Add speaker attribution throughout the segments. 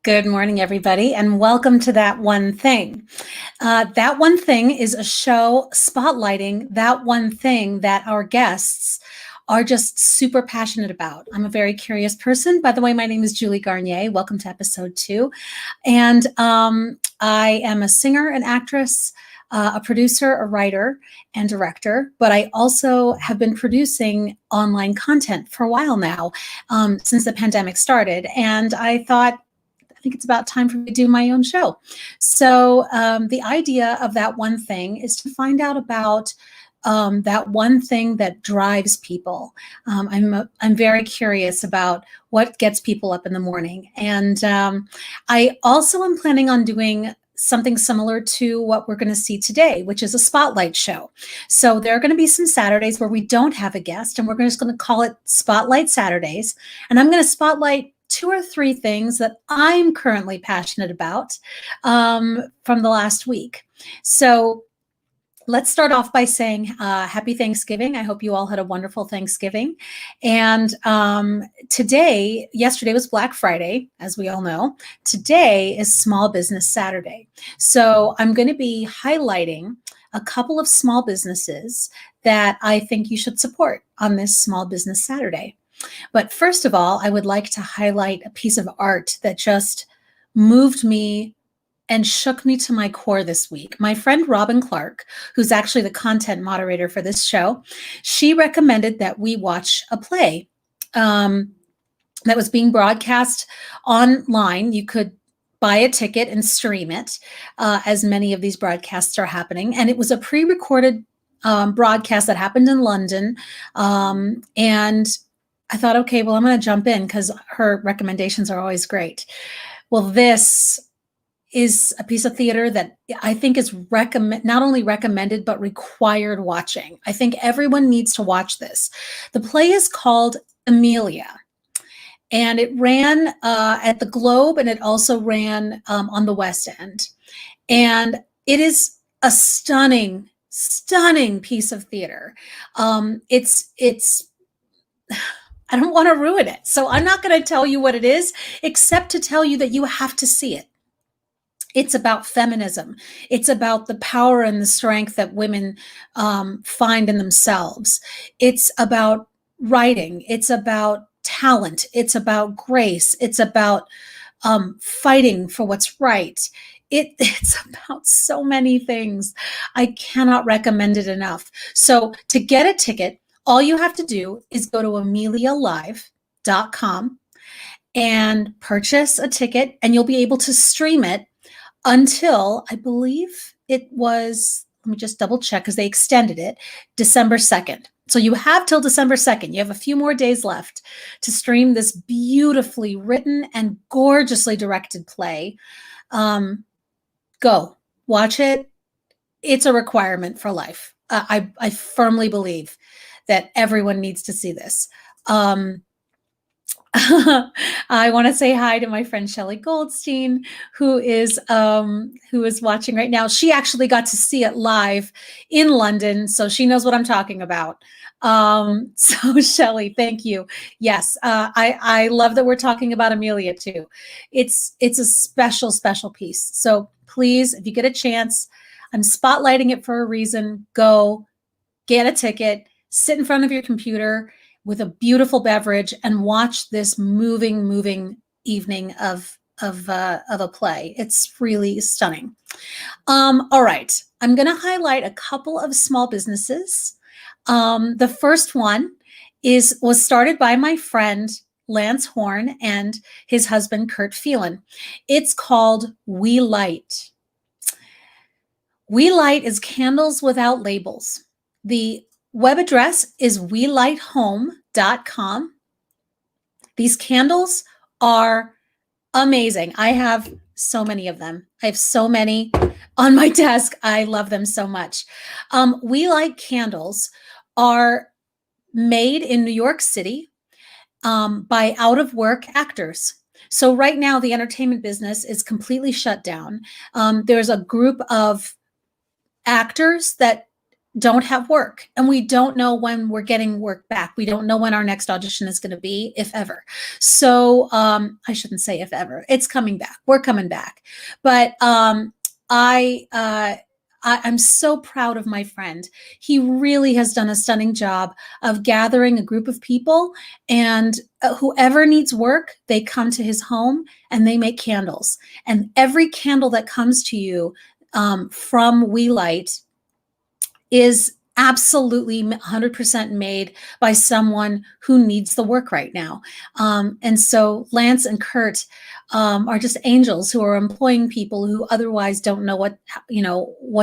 Speaker 1: Good morning, everybody, and welcome to That One Thing. That One Thing is a show spotlighting that one thing that our guests are just super passionate about. I'm a very curious person. By the way, my name is Julie Garnyé. Welcome to episode 2. And I am a singer, an actress, a producer, a writer, and director, but I also have been producing online content for a while now, since the pandemic started. And I think it's about time for me to do my own show. So the idea of That One Thing is to find out about that one thing that drives people. I'm very curious about what gets people up in the morning. And I also am planning on doing something similar to what we're going to see today, which is a spotlight show. So there are going to be some Saturdays where we don't have a guest, and we're just going to call it Spotlight Saturdays. And I'm going to spotlight 2 or 3 things that I'm currently passionate about from the last week. So let's start off by saying happy Thanksgiving. I hope you all had a wonderful Thanksgiving. And yesterday was Black Friday, as we all know. Today is Small Business Saturday. So I'm going to be highlighting a couple of small businesses that I think you should support on this Small Business Saturday. But first of all, I would like to highlight a piece of art that just moved me and shook me to my core this week. My friend Robin Clark, who's actually the content moderator for this show, she recommended that we watch a play that was being broadcast online. You could buy a ticket and stream it, as many of these broadcasts are happening. And it was a pre-recorded broadcast that happened in London. And I thought, okay, well, I'm going to jump in because her recommendations are always great. Well, this is a piece of theater that I think is not only recommended, but required watching. I think everyone needs to watch this. The play is called Amelia, and it ran at the Globe, and it also ran on the West End. And it is a stunning piece of theater. It's I don't want to ruin it. So I'm not going to tell you what it is, except to tell you that you have to see it. It's about feminism. It's about the power and the strength that women find in themselves. It's about writing. It's about talent. It's about grace. It's about fighting for what's right. It's about so many things. I cannot recommend it enough. So to get a ticket, all you have to do is go to amelialive.com and purchase a ticket, and you'll be able to stream it until, I believe it was, let me just double check because they extended it, December 2nd. So you have till December 2nd. You have a few more days left to stream this beautifully written and gorgeously directed play. Go watch it. It's a requirement for life. I firmly believe that everyone needs to see this. I want to say hi to my friend Shelley Goldstein, who is watching right now. She actually got to see it live in London, so she knows what I'm talking about. So Shelley, thank you. Yes, I love that we're talking about Amelia too. It's a special piece. So please, if you get a chance, I'm spotlighting it for a reason. Go get a ticket, sit in front of your computer with a beautiful beverage, and watch this moving evening of a play. It's really stunning. All right, I'm going to highlight a couple of small businesses. The first one was started by my friend Lance Horn and his husband Kurt Phelan. It's called We Light. We Light is candles without labels. The web address is welighthome.com. These candles are amazing. I have so many of them. I have so many on my desk. I love them so much. We Light candles are made in New York City by out-of-work actors. So right now, the entertainment business is completely shut down. There's a group of actors that don't have work, and we don't know when we're getting work back. We don't know when our next audition is going to be, if ever. So I shouldn't say if ever. It's coming back. We're coming back. But I, uh, I'm so proud of my friend. He really has done a stunning job of gathering a group of people, and whoever needs work, they come to his home and they make candles. And every candle that comes to you from We Light is absolutely 100% made by someone who needs the work right now. And so Lance and Kurt are just angels who are employing people who otherwise don't know what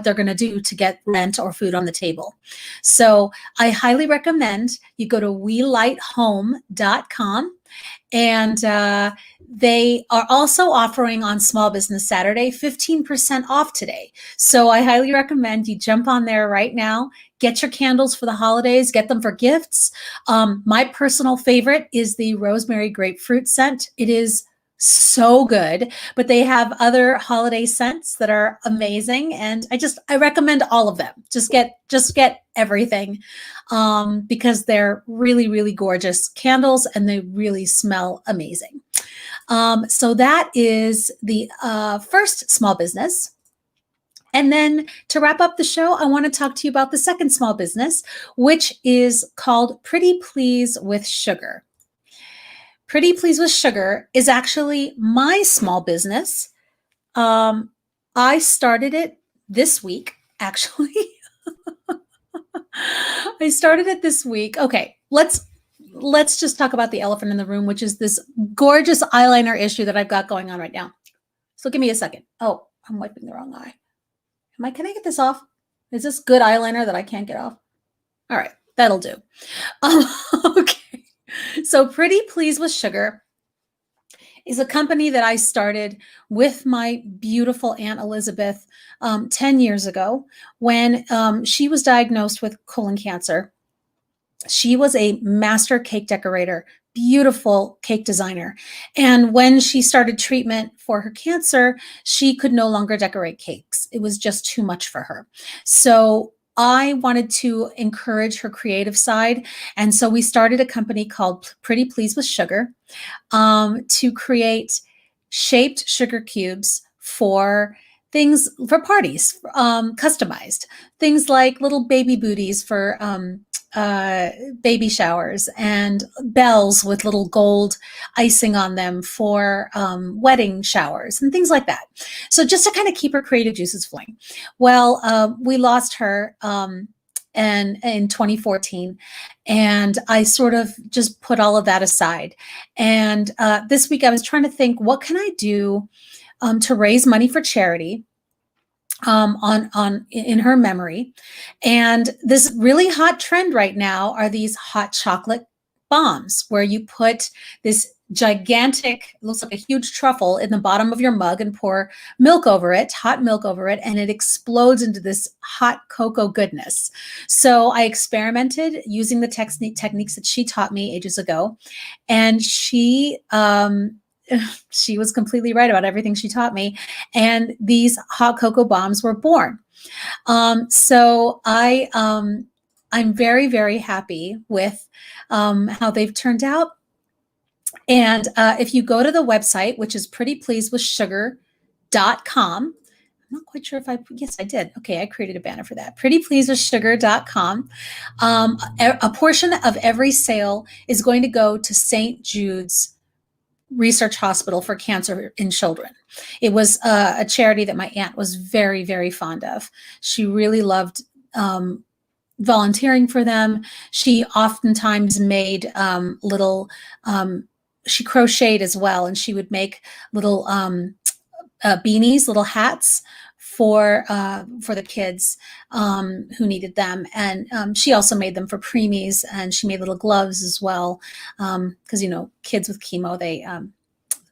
Speaker 1: they're going to do to get rent or food on the table. So I highly recommend you go to welighthome.com. And they are also offering on Small Business Saturday 15% off today. So I highly recommend you jump on there right now, get your candles for the holidays, get them for gifts. My personal favorite is the rosemary grapefruit scent. It is so good, but they have other holiday scents that are amazing, and I recommend all of them. Just get everything, because they're really, really gorgeous candles and they really smell amazing. So that is the first small business. And then to wrap up the show, I want to talk to you about the second small business, which is called Pretty Please with Sugar. Pretty Please with Sugar is actually my small business. I started it this week, actually. I started it this week. Okay, let's just talk about the elephant in the room, which is this gorgeous eyeliner issue that I've got going on right now. So give me a second. Oh, I'm wiping the wrong eye. Can I get this off? Is this good eyeliner that I can't get off? All right, that'll do. Okay. So Pretty Please with Sugar is a company that I started with my beautiful Aunt Elizabeth 10 years ago when she was diagnosed with colon cancer. She was a master cake decorator, beautiful cake designer. And when she started treatment for her cancer, she could no longer decorate cakes. It was just too much for her. So I wanted to encourage her creative side. And so we started a company called Pretty Please with Sugar to create shaped sugar cubes for things, for parties, customized. Things like little baby booties for baby showers, and bells with little gold icing on them for wedding showers and things like that. So just to kind of keep her creative juices flowing. Well, we lost her and in 2014, and I sort of just put all of that aside. And this week I was trying to think, what can I do to raise money for charity in her memory. And this really hot trend right now are these hot chocolate bombs, where you put this gigantic, looks like a huge truffle in the bottom of your mug and pour milk over it, hot milk over it, and it explodes into this hot cocoa goodness. So I experimented using the techniques that she taught me ages ago, and she was completely right about everything she taught me. And these hot cocoa bombs were born. So I'm very, very happy with how they've turned out. And if you go to the website, which is prettypleasewithsugar.com, I'm not quite sure if yes, I did. Okay, I created a banner for that. Prettypleasewithsugar.com. A portion of every sale is going to go to St. Jude's Research Hospital for Cancer in Children. It was a charity that my aunt was very, very fond of. She really loved volunteering for them. She oftentimes made she crocheted as well, and she would make little beanies, little hats for the kids who needed them. And she also made them for preemies, and she made little gloves as well, because kids with chemo,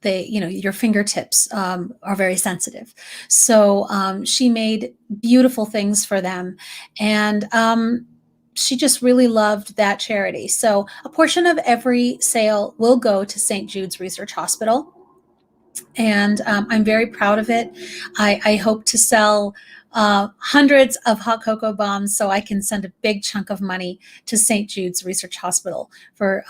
Speaker 1: your fingertips are very sensitive. So she made beautiful things for them, and she just really loved that charity. So a portion of every sale will go to St. Jude's Research Hospital. And I'm very proud of it. I hope to sell hundreds of hot cocoa bombs so I can send a big chunk of money to St. Jude's Research Hospital for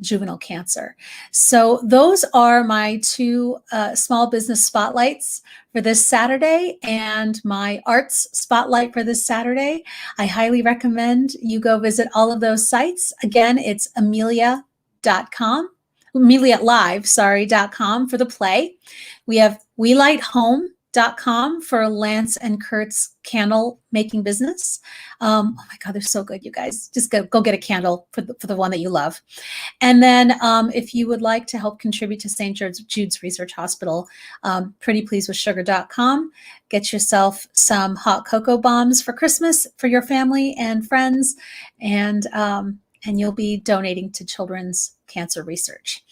Speaker 1: juvenile cancer. So those are my two small business spotlights for this Saturday and my arts spotlight for this Saturday. I highly recommend you go visit all of those sites. Again, it's amelia.com. AmeliaLive.com for the play. We have WeLightHome.com for Lance and Kurt's candle making business. Oh my God, they're so good, you guys. Just go get a candle for the one that you love. And then if you would like to help contribute to St. Jude's Research Hospital, prettypleasedwithsugar.com. Get yourself some hot cocoa bombs for Christmas for your family and friends, and you'll be donating to children's cancer research.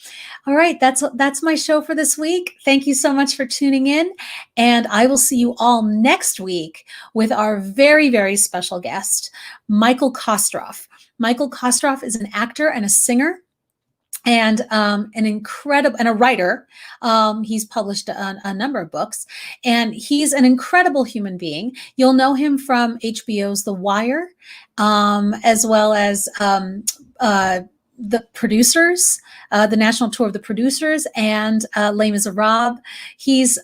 Speaker 1: All right, that's my show for this week. Thank you so much for tuning in, and I will see you all next week with our very, very special guest, Michael Kostroff. Michael Kostroff is an actor and a singer, and an incredible, and a writer. He's published a number of books, and he's an incredible human being. You'll know him from HBO's The Wire, as well as the producers, the national tour of the producers, and Les Miserables. He's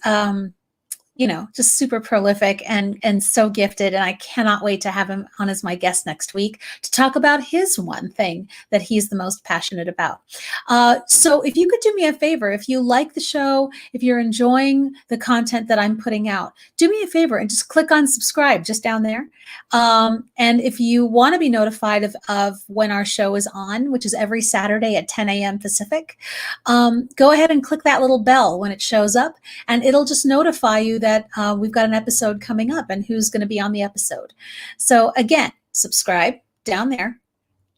Speaker 1: just super prolific and so gifted. And I cannot wait to have him on as my guest next week to talk about his one thing that he's the most passionate about. So if you could do me a favor, if you like the show, if you're enjoying the content that I'm putting out, do me a favor and just click on subscribe just down there. And if you want to be notified of when our show is on, which is every Saturday at 10 a.m. Pacific, go ahead and click that little bell when it shows up, and it'll just notify you that we've got an episode coming up and who's going to be on the episode. So again, subscribe down there,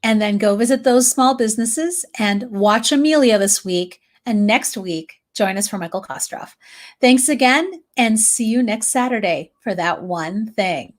Speaker 1: and then go visit those small businesses and watch Amelia this week. And next week, join us for Michael Kostroff. Thanks again, and see you next Saturday for that one thing.